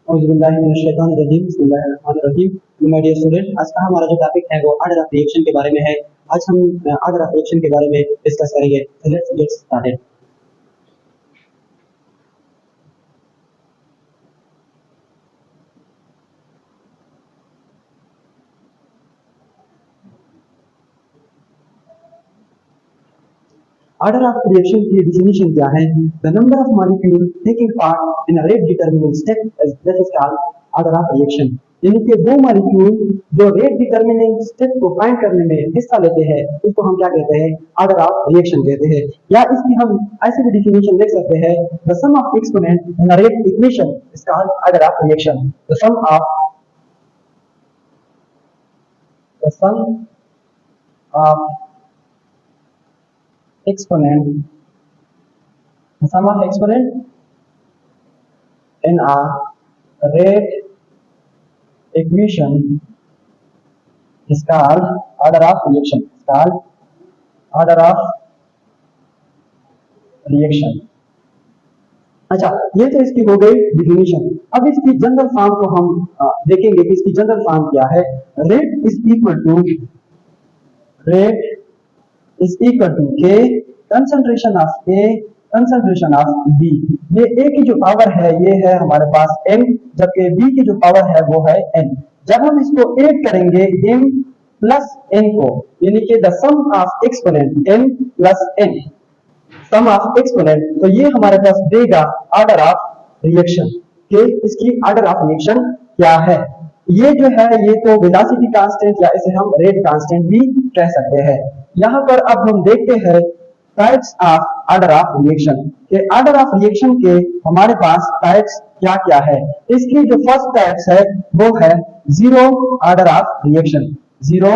My dear student, आज का हमारा जो टॉपिक है वो ऑर्डर ऑफ रिएक्शन के बारे में है। आज हम ऑर्डर ऑफ रिएक्शन के बारे में डिस्कस करेंगे। So let's get started. Order of reaction की डेफिनेशन क्या है? The number of molecule taking part in a rate determining step that is called order of reaction. यानी कि वो मॉलिक्यूल जो रेट डिटरमिनिंग स्टेप को फाइंड करने में हिस्सा लेते हैं उसको हम क्या कहते हैं? ऑर्डर ऑफ रिएक्शन कहते हैं। या इसकी हम ऐसे भी डेफिनेशन लिख सकते हैं, the sum of exponent in a rate equation is called order of reaction. The sum of exponent the sum of exponent in a rate equation is called order of reaction. It's called order of reaction. अच्छा, ये तो इसकी हो गई definition. अब इसकी general form को हम देखेंगे कि इसकी जनरल फॉर्म क्या है। Rate is equal to K concentration of A concentration of B। ये A की जो पावर है ये है हमारे पास M, जबकि B की जो पावर है वो है N। जब हम इसको ऐड करेंगे M प्लस N को, यानी कि the sum of exponent M plus N, sum of exponent, तो ये हमारे पास देगा ऑर्डर ऑफ रिएक्शन के इसकी ऑर्डर ऑफ रिएक्शन क्या है। ये जो है ये तो वेलोसिटी कांस्टेंट या इसे हम रेट कांस्टेंट भी कह सकते हैं। यहाँ पर अब हम देखते हैं types of order of reaction के। ऑर्डर ऑफ रिएक्शन के हमारे पास टाइप्स क्या क्या है। इसकी जो फर्स्ट टाइप्स है वो है zero order of reaction. Zero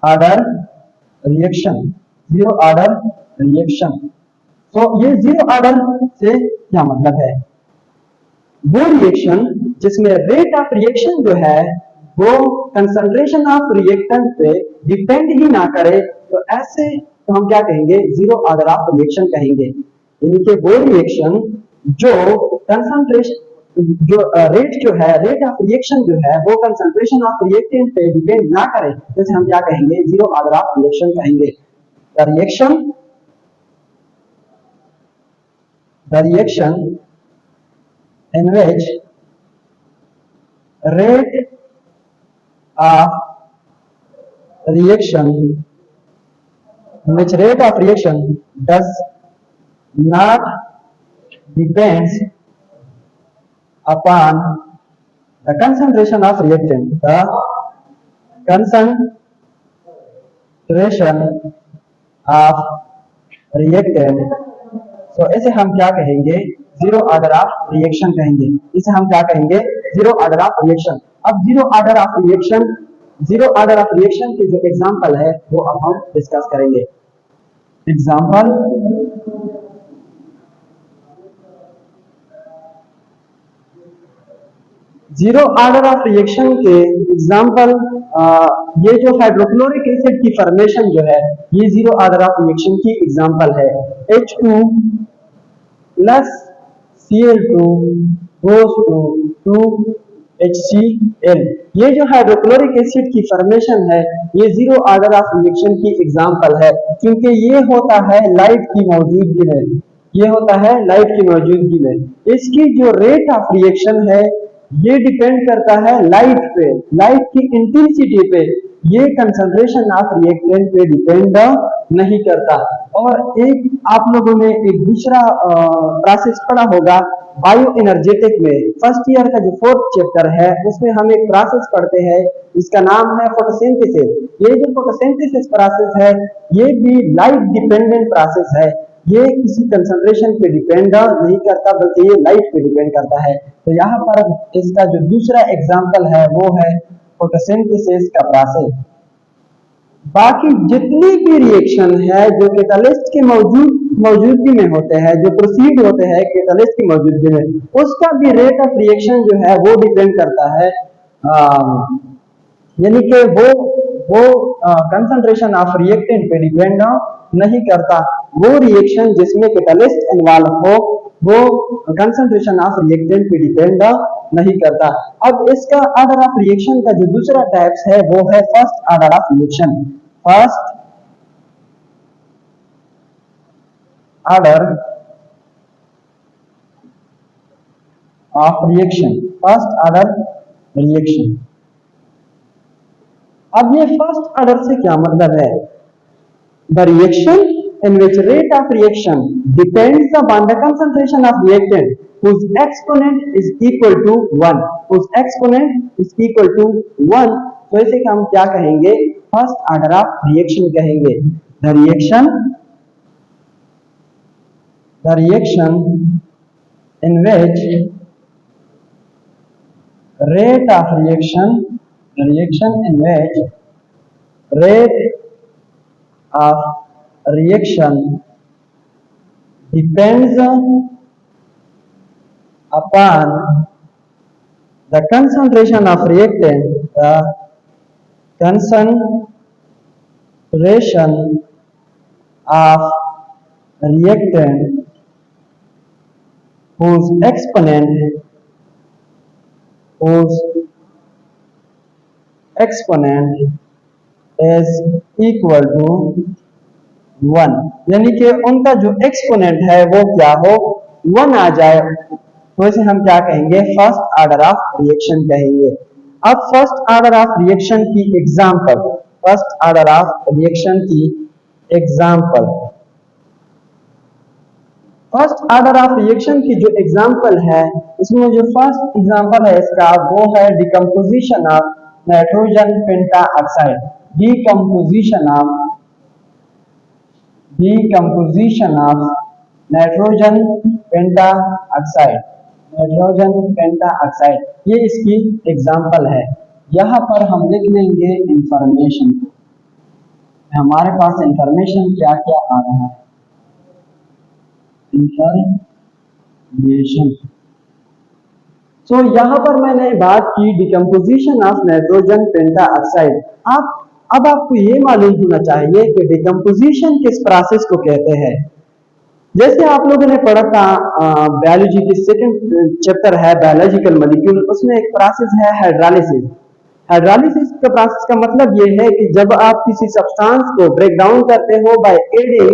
order reaction, zero order reaction. तो ये जीरो ऑर्डर से क्या मतलब है? वो रिएक्शन जिसमें रेट ऑफ रिएक्शन जो है वो कंसंट्रेशन ऑफ रिएक्टेंट पे डिपेंड ही ना करे, तो ऐसे तो हम क्या कहेंगे? जीरो ऑर्डर ऑफ रिएक्शन कहेंगे। यानी कि वो रिएक्शन जो कंसंट्रेशन जो रेट जो है, रेट ऑफ रिएक्शन जो है वो कंसंट्रेशन ऑफ रिएक्टेंट पे डिपेंड ना करे, जैसे हम क्या कहेंगे? जीरो ऑर्डर ऑफ रिएक्शन कहेंगे। The reaction in which rate of reaction does not depends upon the concentration of reactant. The concentration of reactant, तो ऐसे हम क्या कहेंगे? जीरो ऑर्डर ऑफ रिएक्शन कहेंगे। इसे हम क्या कहेंगे? Zero order of reaction. अब जीरो ऑर्डर ऑफ रिएक्शन के जो एग्जांपल है वो अब हम डिस्कस करेंगे। Example, zero order of reaction के एग्जांपल, ये जो हाइड्रोक्लोरिक एसिड की फॉर्मेशन जो है ये जीरो ऑर्डर ऑफ रिएक्शन की एग्जांपल है। H2 plus Cl2 goes to 2HCl। ये जो हाइड्रोक्लोरिक एसिड की फॉर्मेशन है ये जीरो ऑर्डर ऑफ रिएक्शन की एग्जांपल है, क्योंकि ये होता है लाइट की मौजूदगी में। ये होता है लाइट की मौजूदगी में। इसकी जो रेट ऑफ रिएक्शन है ये डिपेंड करता है लाइट पे, लाइट की इंटेंसिटी पे। ये कंसंट्रेशन ऑफ रिएक्टेंट पे डिपेंड नहीं करता। और एक आप लोगों ने एक दूसरा प्रोसेस पढ़ा होगा बायो एनर्जेटिक में, फर्स्ट ईयर का जो फोर्थ चैप्टर है उसमें हम एक प्रोसेस पढ़ते हैं, इसका नाम है फोटोसिंथेसिस। ये जो फोटोसिंथेसिस प्रोसेस है ये भी लाइट डिपेंडेंट प्रोसेस है। ये किसी कंसंट्रेशन पे डिपेंड नहीं करता बल्कि ये लाइट पे डिपेंड करता है। तो यहाँ पर इसका जो दूसरा एग्जांपल है वो है फोटोसिंथेसिस का प्रोसेस। बाकी जितनी भी रिएक्शन है जो कैटालिस्ट के मौजूदगी में होते हैं, जो प्रोसीड होते हैं कैटालिस्ट की मौजूदगी में, उसका भी रेट ऑफ रिएक्शन जो है वो डिपेंड करता है। यानी कि वो कंसंट्रेशन ऑफ रिएक्टेंट पे डिपेंड नहीं करता। वो रिएक्शन जिसमें कैटालिस्ट इन्वॉल्व हो वो कंसंट्रेशन ऑफ रिएक्टेंट पे डिपेंड नहीं करता। अब इसका ऑर्डर ऑफ रिएक्शन का जो दूसरा टाइप्स है वो है first order of reaction. First order of reaction, first order reaction. अब ये फर्स्ट ऑर्डर से क्या मतलब है? The reaction in which rate of reaction depends upon the concentration of reactant whose exponent is equal to 1, whose exponent is equal to 1। तो इसे हम क्या कहेंगे? फर्स्ट ऑर्डर ऑफ रिएक्शन कहेंगे। The reaction in which rate of reaction, the reaction in which rate of reaction depends upon the concentration of reactant, the concentration of reactant whose exponent is equal to 1, यानी कि उनका जो exponent है वो क्या हो? 1 आ जाए, तो इसे हम क्या कहेंगे? फर्स्ट ऑर्डर ऑफ रिएक्शन कहेंगे। अब फर्स्ट ऑर्डर ऑफ रिएक्शन की example, first order of reaction की example, first order of reaction की जो एग्जांपल है, इसमें जो फर्स्ट एग्जांपल है इसका वो है decomposition of nitrogen pentoxide. Decomposition of nitrogen pentoxide, nitrogen pentoxide, ये इसकी एग्जांपल है। यहाँ पर हम लिख लेंगे इंफॉर्मेशन, हमारे पास इंफॉर्मेशन क्या क्या आ रहा है? इंफॉर्मेशन। तो यहाँ पर मैंने बात की डिकम्पोजिशन ऑफ नाइट्रोजन पेंटाऑक्साइड। अब आपको ये मालूम होना चाहिए कि डिकम्पोजिशन किस प्रोसेस को कहते हैं। जैसे आप लोगों ने पढ़ा था बायोलॉजी की सेकंड चैप्टर है बायोलॉजिकल मॉलिक्यूल, उसमें एक प्रोसेस है हाइड्रोलिसिस। हाइड्रोलिसिस का प्रोसेस का मतलब ये है कि जब आप किसी सब्सटेंस को ब्रेक डाउन करते हो बाय एडिंग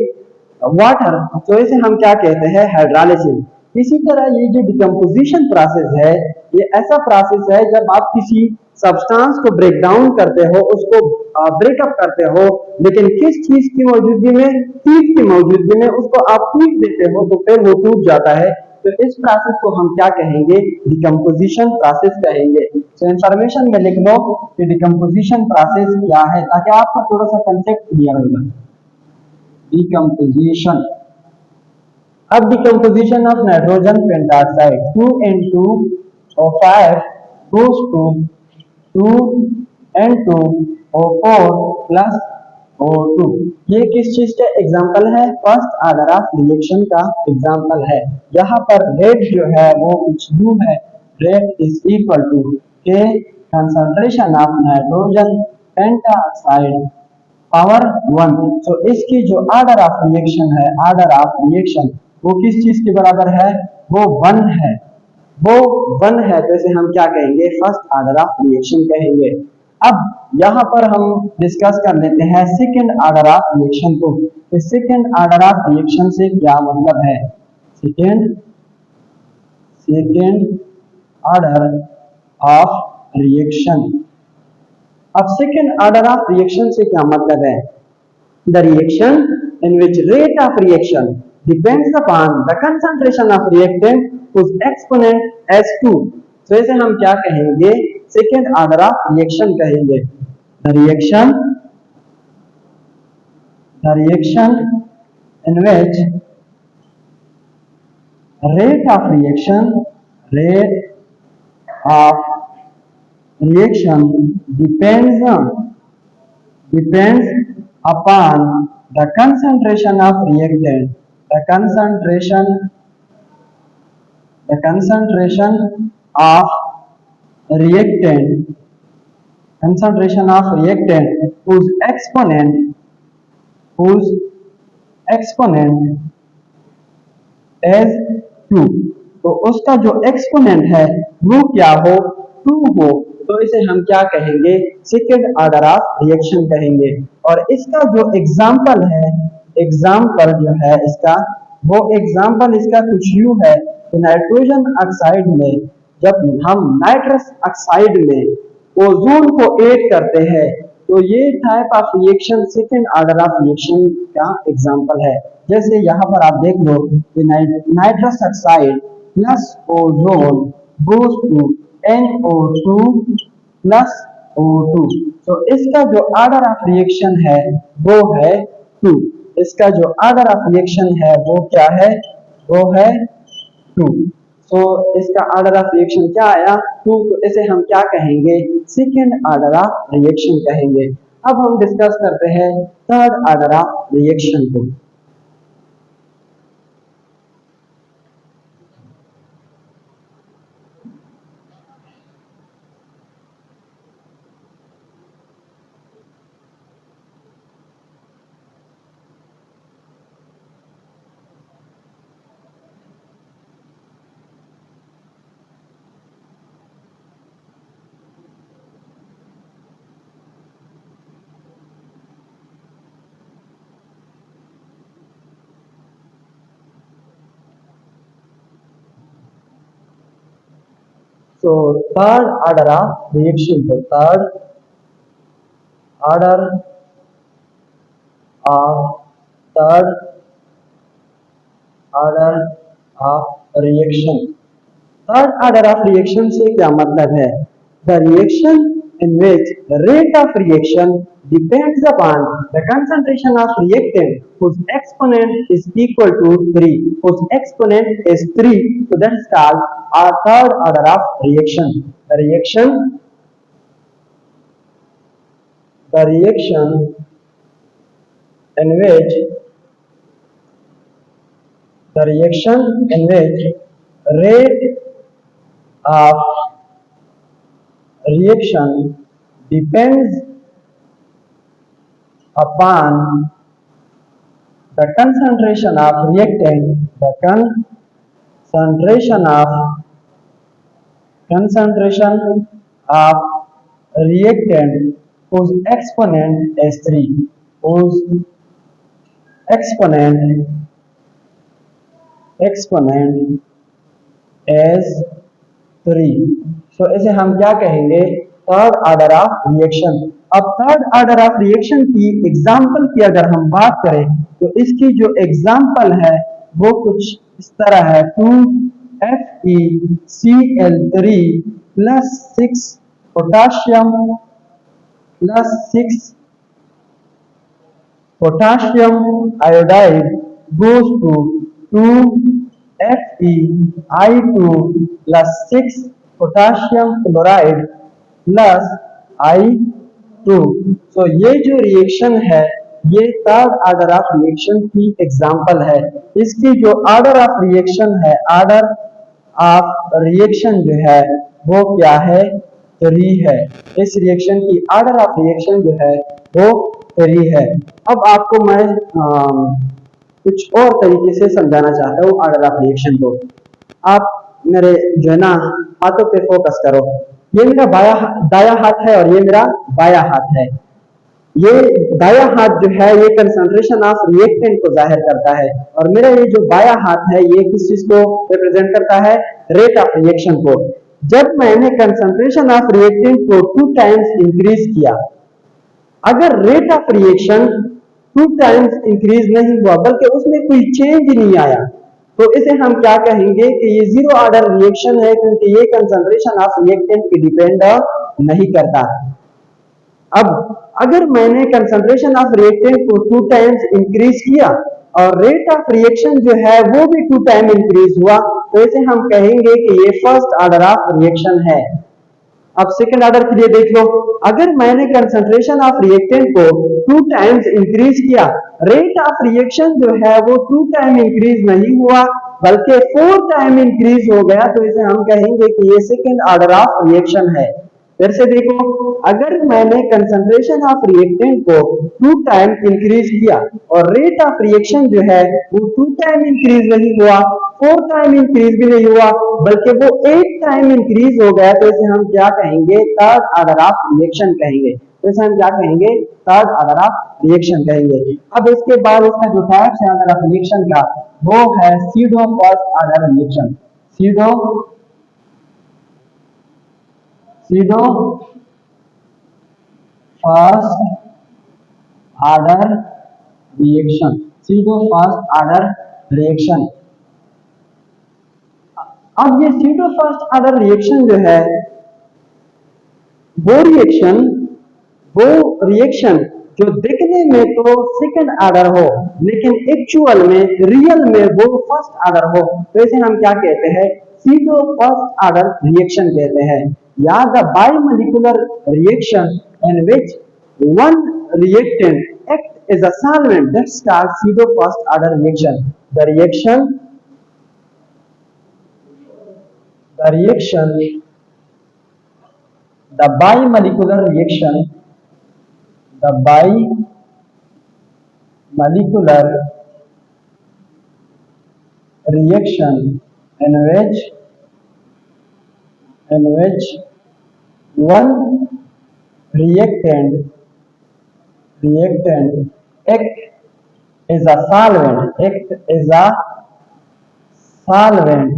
वाटर, तो इसे हम क्या कहते हैं? हाइड्रोलिसिस। इसी तरह ये जो डिकम्पोजिशन प्रोसेस है, ये ऐसा प्रोसेस है जब आप किसी सब्सटेंस को ब्रेक डाउन करते हो, उसको ब्रेकअप करते हो, लेकिन किस चीज की मौजूदगी में? हीट की मौजूदगी में उसको आप हीट देते हो तो फिर वो टूट जाता है। तो इस प्रोसेस को हम क्या कहेंगे? डिकम्पोजिशन प्रोसेस कहेंगे। तो इंफॉर्मेशन में लिख लो कि डिकम्पोजिशन प्रोसेस क्या है, ताकि आपको थोड़ा सा कंसेप्ट क्लियर होगा। डिकम्पोजिशन। अब decomposition of nitrogen pentoxide 2N2O5 goes to 2N2O4 plus O2। ये किस चीज का एग्जाम्पल है? फर्स्ट ऑर्डर ऑफ रिएक्शन का एग्जाम्पल है। यहाँ पर रेट जो है वो कुछ यूं है, रेट इज इक्वल टू के concentration of nitrogen pentoxide power 1। तो इसकी जो ऑर्डर ऑफ रिएक्शन है, ऑर्डर ऑफ रिएक्शन वो किस चीज के बराबर है? वो 1 है, वो 1 है। तो इसे हम क्या कहेंगे? फर्स्ट ऑर्डर ऑफ रिएक्शन कहेंगे। अब यहाँ पर हम डिस्कस कर लेते हैं सेकंड ऑर्डर ऑफ रिएक्शन को। इस सेकंड ऑर्डर ऑफ रिएक्शन से क्या मतलब है? Second order of reaction. अब सेकंड ऑर्डर ऑफ रिएक्शन से क्या मतलब है? The reaction in which rate of reaction depends upon the concentration of reactant whose exponent S2। तो इसे हम क्या कहेंगे? सेकेंड ऑर्डर ऑफ रिएक्शन कहेंगे। The reaction in which rate of reaction depends upon the concentration of reactant, the concentration of reactant whose exponent is 2, तो उसका जो exponent है वो क्या हो, 2 हो, तो इसे हम क्या कहेंगे, सेकेंड ऑर्डर ऑफ रिएक्शन कहेंगे। और इसका जो एग्जाम्पल है, एग्जाम्पल जो है इसका, वो एग्जाम्पल इसका कुछ यूं है कि नाइट्रोजन ऑक्साइड में जब हम नाइट्रस ऑक्साइड में ओजोन को ऐड करते हैं तो ये type of reaction second order of reaction का एग्जाम्पल है। जैसे यहाँ पर आप देख लो कि nitrous oxide plus ozone goes to NO2 plus O2, तो इसका जो ऑर्डर ऑफ रिएक्शन है वो है 2। इसका जो ऑर्डर ऑफ रिएक्शन है वो क्या है, वो है 2। तो इसका ऑर्डर ऑफ रिएक्शन क्या आया, 2, तो इसे हम क्या कहेंगे, सेकेंड ऑर्डर ऑफ रिएक्शन कहेंगे। अब हम डिस्कस करते हैं थर्ड ऑर्डर ऑफ रिएक्शन को। So third order of reaction, the third order of third order of reaction, third order of reaction से क्या मतलब है, the reaction in which the rate of reaction depends upon the concentration of reactant whose exponent is equal to 3, whose exponent is 3, so that is called our third order of reaction. The reaction in which rate of reaction depends upon the concentration of reactant, the concentration of reactant whose exponent is 3, whose exponent is 3, so इसे हम क्या कहेंगे, third order of reaction. अब third order of reaction की example की अगर हम बात करें तो इसकी जो एग्जाम्पल है वो कुछ इस तरह है, 2FeCl3 plus 6 potassium plus 6 potassium iodide goes to 2FeI2 plus 6 potassium chloride plus I2। तो ये जो रिएक्शन है ये थर्ड ऑर्डर ऑफ रिएक्शन की एग्जाम्पल है। इसकी जो ऑर्डर ऑफ रिएक्शन है, ऑर्डर ऑफ रिएक्शन जो है वो क्या है, 3 है। इस रिएक्शन की ऑर्डर ऑफ रिएक्शन जो है वो 3 है। अब आपको मैं कुछ और तरीके से समझाना चाहता हूँ ऑर्डर ऑफ रिएक्शन को। आप मेरे जो है ना हाथों पे फोकस करो, ये मेरा दाया हाथ है और ये मेरा बाया हाथ है। ये दाया हाथ जो है ये कंसंट्रेशन ऑफ रिएक्टेंट को जाहिर करता है और मेरा ये जो बाया हाथ है ये किस चीज को रिप्रेजेंट करता है, रेट ऑफ रिएक्शन को। जब मैंने कंसंट्रेशन ऑफ रिएक्टेंट को 2 टाइम्स इंक्रीज किया, अगर rate of reaction 2 times increase नहीं हुआ बल्कि उसमें कोई चेंज नहीं आया तो इसे हम क्या कहेंगे कि ये जीरो ऑर्डर रिएक्शन है, क्योंकि ये कंसंट्रेशन ऑफ रिएक्टेंट पे डिपेंड नहीं करता। अब अगर मैंने कंसंट्रेशन ऑफ रिएक्टेंट को 2 टाइम्स इंक्रीज किया और रेट ऑफ रिएक्शन जो है वो भी 2 टाइम इंक्रीज हुआ तो इसे हम कहेंगे कि ये फर्स्ट ऑर्डर ऑफ रिएक्शन है। अब सेकंड ऑर्डर के लिए देख लो, अगर मैंने कंसंट्रेशन ऑफ रिएक्टेंट को 2 टाइम्स इंक्रीज किया, रेट ऑफ रिएक्शन जो है वो 2 टाइम इंक्रीज नहीं हुआ बल्कि 4 टाइम इंक्रीज हो गया तो इसे हम कहेंगे कि ये सेकंड ऑर्डर ऑफ रिएक्शन है। फिर से देखो, अगर मैंने कंसंट्रेशन ऑफ रिएक्टेंट को 2 टाइम इंक्रीज किया और रेट ऑफ रिएक्शन जो है वो 2 टाइम इंक्रीज नहीं हुआ, 4 टाइम इंक्रीज भी नहीं हुआ, बल्कि वो 8 टाइम इंक्रीज हो गया, तो इसे हम क्या कहेंगे? थर्ड ऑर्डर ऑफ रिएक्शन कहेंगे। तो इसे हम क्या कहेंगे? थर्ड ऑर्डर ऑफ रिएक्शन कहेंगे। अब इसके बाद इसका जो टाइप्स है ऑर्डर ऑफ रिएक्शन का, वो है pseudo first order reaction. Pseudo first order reaction. Pseudo first order reaction. अब ये सीडो फर्स्ट ऑर्डर रिएक्शन जो है, वो रिएक्शन जो दिखने में तो सेकंड ऑर्डर हो, लेकिन एक्चुअल में, रियल में वो फर्स्ट ऑर्डर हो, तो इसे हम क्या कहते हैं? सीडो फर्स्ट ऑर्डर रिएक्शन कहते हैं। या the bimolecular reaction in which one reactant act as a solvent, that's called pseudo first order reaction. The bimolecular reaction in which one reactant act is a solvent,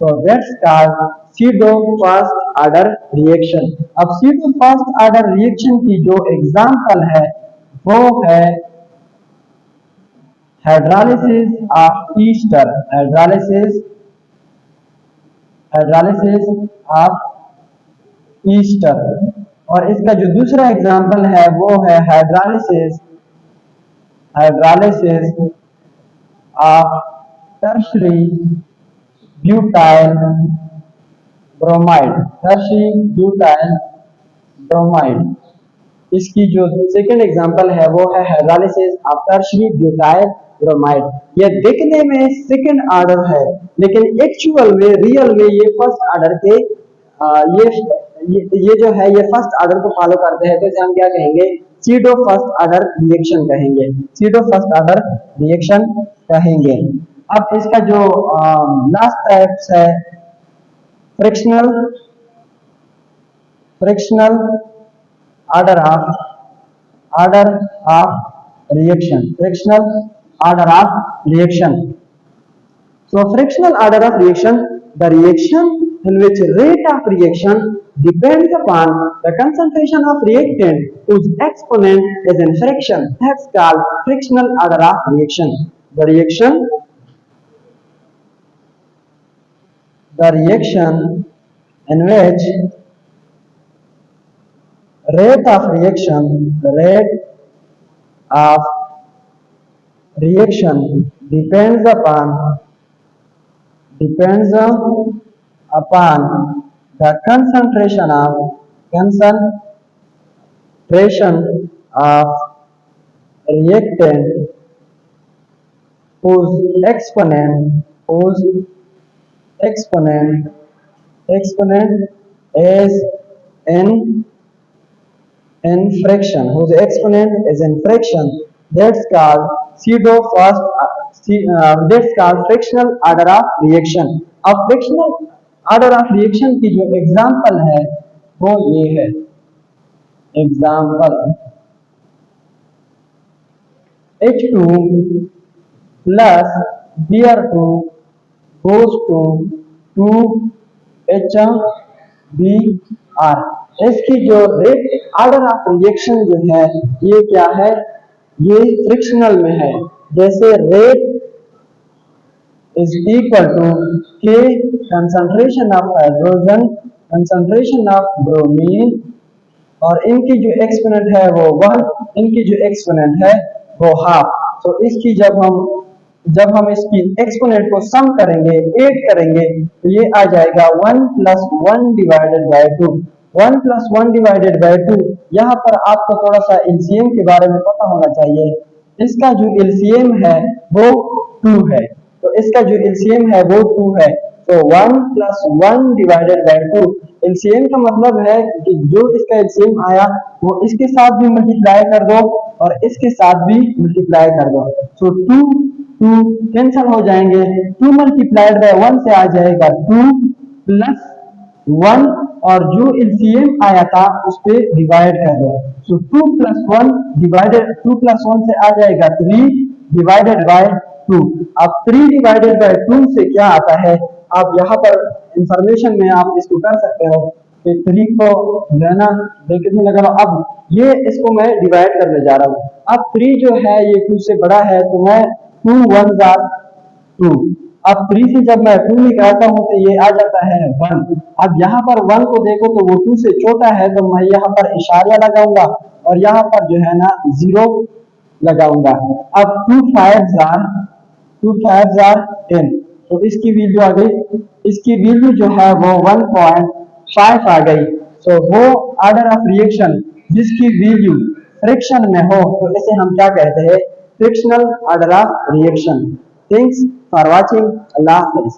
so that's called pseudo first order reaction। अब pseudo first order reaction की जो example है वो है hydrolysis of Easter. और इसका जो दूसरा एग्जाम्पल है वो है hydrolysis of tertiary butyl bromide. इसकी जो सेकंड एग्जांपल है वो है hydrolysis of tertiary butyl bromide. ये दिखने में सेकंड ऑर्डर है, लेकिन एक्चुअल में, रियल में ये फर्स्ट ऑर्डर के ये जो है ये फर्स्ट ऑर्डर को फॉलो करते हैं, तो इसे हम क्या कहेंगे? सीडो फर्स्ट ऑर्डर रिएक्शन कहेंगे। अब इसका जो लास्ट टाइप्स है frictional order of reaction. So frictional order of reaction, the reaction in which rate of reaction depends upon the concentration of reactant whose exponent is in friction, that's called frictional order of reaction। The reaction in which rate of reaction depends upon the concentration of reactant whose exponent is in friction, that's called frictional order of reaction। अब frictional order of reaction की जो example है वो ये है। Example H2 plus Br2 goes to 2HBr। इसकी जो rate order of reaction जो है ये क्या है? ये फ्रिक्शनल में है। जैसे रेट इज इक्वल टू के concentration of hydrogen, concentration of bromine, और इनकी जो एक्सपोनेंट है वो 1, इनकी जो एक्सपोनेंट है वो हाफ। तो इसकी जब हम इसकी एक्सपोनेंट को सम करेंगे, ऐड करेंगे, तो ये आ जाएगा 1 + 1 डिवाइडेड बाय 2। 1 + 1 divided by 2। यहाँ पर आपको थोड़ा सा एलसीएम के बारे में पता होना चाहिए। इसका जो एलसीएम है वो 2 है, तो इसका जो एलसीएम है वो 2 है। तो 1 + 1 डिवाइडेड बाय 2, एलसीएम का मतलब है कि जो इसका एलसीएम आया वो इसके साथ भी मल्टीप्लाई कर दो और इसके साथ भी मल्टीप्लाई कर दो। सो टू टू कैंसिल हो जाएंगे, 2 मल्टीप्लाइड बाय 1 से आ जाएगा 2 प्लस 1 और जो एलसीएम आया था उस पे डिवाइड कर दो। सो 2 प्लस 1 डिवाइडेड 2 प्लस 1 से आ जाएगा 3 डिवाइडेड बाय 2। अब 3 डिवाइडेड बाय 2 से क्या आता है, आप यहाँ पर इंफॉर्मेशन में आप इसको कर सकते हो कि 3 को लेना ब्रैकेट में लगा लो। अब ये इसको मैं डिवाइड करने जा रहा हूँ। अब 3 जो है ये 2 से बड़ा है तो मैं 2 1 2। अब 3 से जब मैं 2 निकालता हूँ तो ये आ जाता है 1। अब यहाँ पर 1 को देखो तो वो 2 से छोटा है तो मैं यहाँ पर इशारा लगाऊंगा और यहाँ पर जो है ना 0 लगाऊंगा। अब 2 5s are 10, तो इसकी वैल्यू आ गई, इसकी वैल्यू जो है वो 1.5 आ गई। तो वो ऑर्डर ऑफ रिएक्शन जिसकी वैल्यू फ्रैक्शन में हो तो इसे हम क्या कहते हैं, fractional order of reaction. Thanks for watching, अल्लाह हाफिज़।